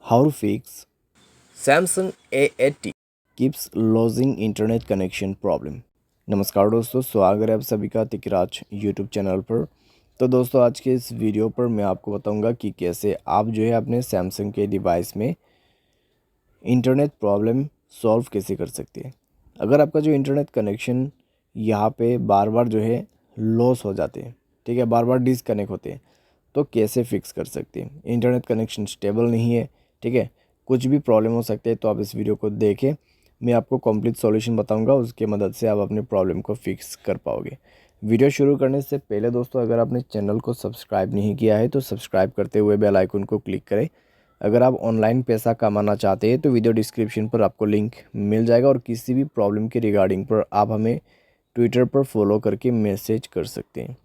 How to fix Samsung A80। keeps losing internet connection problem। नमस्कार दोस्तों, स्वागत है आप सभी का तिकराज यूट्यूब चैनल पर। तो दोस्तों, आज के इस वीडियो पर मैं आपको बताऊंगा कि कैसे आप जो है अपने सैमसंग के डिवाइस में इंटरनेट प्रॉब्लम सॉल्व कैसे कर सकते हैं। अगर आपका जो इंटरनेट कनेक्शन यहाँ पे बार बार जो है लॉस हो जाते हैं, ठीक है, बार बार डिसकनेक्ट होते हैं, तो कैसे फिक्स कर सकते हैं। इंटरनेट कनेक्शन स्टेबल नहीं है, ठीक है, कुछ भी प्रॉब्लम हो सकते हैं, तो आप इस वीडियो को देखें। मैं आपको कंप्लीट सॉल्यूशन बताऊंगा, उसके मदद से आप अपने प्रॉब्लम को फिक्स कर पाओगे। वीडियो शुरू करने से पहले दोस्तों, अगर आपने चैनल को सब्सक्राइब नहीं किया है तो सब्सक्राइब करते हुए बेल आइकन को क्लिक करें। अगर आप ऑनलाइन पैसा कमाना चाहते हैं तो वीडियो डिस्क्रिप्शन पर आपको लिंक मिल जाएगा, और किसी भी प्रॉब्लम के रिगार्डिंग पर आप हमें ट्विटर पर फॉलो करके मैसेज कर सकते हैं।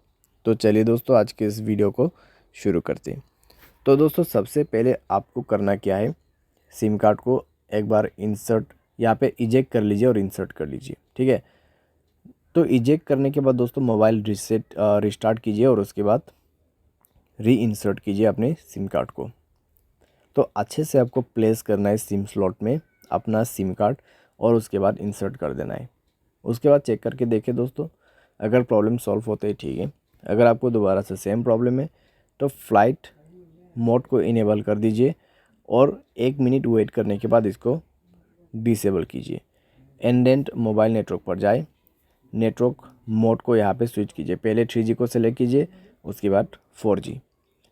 तो चलिए दोस्तों, आज के इस वीडियो को शुरू करते हैं। तो दोस्तों, सबसे पहले आपको करना क्या है, सिम कार्ड को एक बार इंसर्ट यहाँ पे इजेक्ट कर लीजिए और इंसर्ट कर लीजिए, ठीक है। तो इजेक्ट करने के बाद दोस्तों मोबाइल रिस्टार्ट कीजिए और उसके बाद री इंसर्ट कीजिए अपने सिम कार्ड को। तो अच्छे से आपको प्लेस करना है सिम स्लॉट में अपना सिम कार्ड, और उसके बाद इंसर्ट कर देना है। उसके बाद चेक करके देखें दोस्तों, अगर प्रॉब्लम सॉल्व होते हैं ठीक है। अगर आपको दोबारा से सेम प्रॉब्लम है तो फ्लाइट मोड को इनेबल कर दीजिए, और 1 मिनट वेट करने के बाद इसको डिसेबल कीजिए। एंडेंट मोबाइल नेटवर्क पर जाए, नेटवर्क मोड को यहाँ पे स्विच कीजिए। पहले 3G को सेलेक्ट कीजिए, उसके बाद 4G,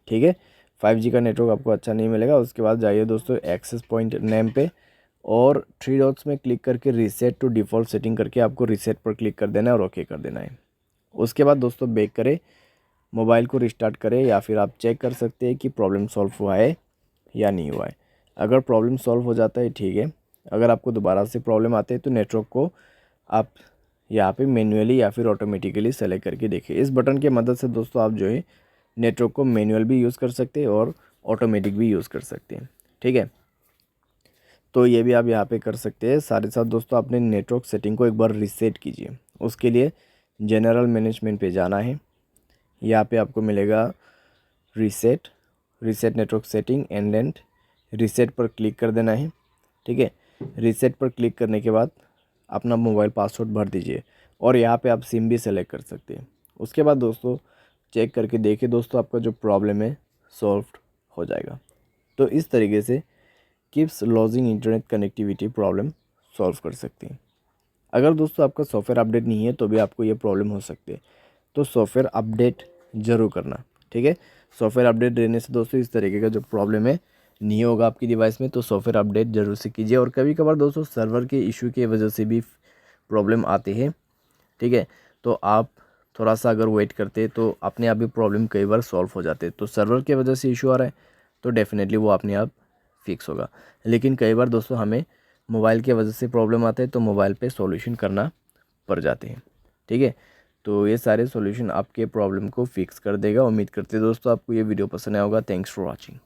ठीक है। 5G का नेटवर्क आपको अच्छा नहीं मिलेगा। उसके बाद जाइए दोस्तों एक्सेस पॉइंट नेम पे, और 3 डॉट्स में क्लिक करके रीसेट टू डिफ़ॉल्ट सेटिंग करके आपको रीसेट पर क्लिक कर देना है और ओके कर देना है। उसके बाद दोस्तों बैक करें, मोबाइल को रिस्टार्ट करें, या फिर आप चेक कर सकते हैं कि प्रॉब्लम सॉल्व हुआ है या नहीं हुआ है। अगर प्रॉब्लम सॉल्व हो जाता है ठीक है। अगर आपको दोबारा से प्रॉब्लम आते हैं तो नेटवर्क को आप यहाँ पे मैन्युअली या फिर ऑटोमेटिकली सेलेक्ट करके देखिए। इस बटन के मदद से दोस्तों आप जो है नेटवर्क को मैनुअल भी यूज़ कर सकते हैं और ऑटोमेटिक भी यूज़ कर सकते हैं, ठीक है। तो ये भी आप यहाँ पे कर सकते हैं। साथ ही साथ दोस्तों अपने नेटवर्क सेटिंग को एक बार रीसेट कीजिए। उसके लिए जनरल मैनेजमेंट पे जाना है। यहाँ पे आपको मिलेगा reset network setting and reset पर क्लिक कर देना है, ठीक है। रीसेट पर क्लिक करने के बाद अपना मोबाइल पासवर्ड भर दीजिए, और यहाँ पे आप सिम भी सेलेक्ट कर सकते हैं। उसके बाद दोस्तों चेक करके देखिए दोस्तों, आपका जो प्रॉब्लम है सॉल्व हो जाएगा। तो इस तरीके से keeps lodging internet connectivity problem solve कर सकते हैं। अगर दोस्तों आपका सॉफ्टवेयर अपडेट नहीं है तो भी आपको ये प्रॉब्लम हो सकती है, तो सॉफ्टवेयर अपडेट ज़रूर करना, ठीक है। सॉफ्टवेयर अपडेट देने से दोस्तों इस तरीके का जो प्रॉब्लम है नहीं होगा आपकी डिवाइस में। तो सॉफ्टवेयर अपडेट ज़रूर से कीजिए। और कभी कभार दोस्तों सर्वर के इशू की वजह से भी प्रॉब्लम आती है, ठीक है। तो आप थोड़ा सा अगर वेट करते तो अपने आप भी प्रॉब्लम कई बार सॉल्व हो जाते। तो सर्वर की वजह से इशू आ रहा है तो डेफिनेटली वो अपने आप फिक्स होगा। लेकिन कई बार दोस्तों हमें मोबाइल की वजह से प्रॉब्लम आते हैं तो मोबाइल पे सॉल्यूशन करना पड़ जाते हैं, ठीक है। तो ये सारे सॉल्यूशन आपके प्रॉब्लम को फिक्स कर देगा। उम्मीद करते हैं दोस्तों आपको ये वीडियो पसंद आया होगा। Thanks for watching.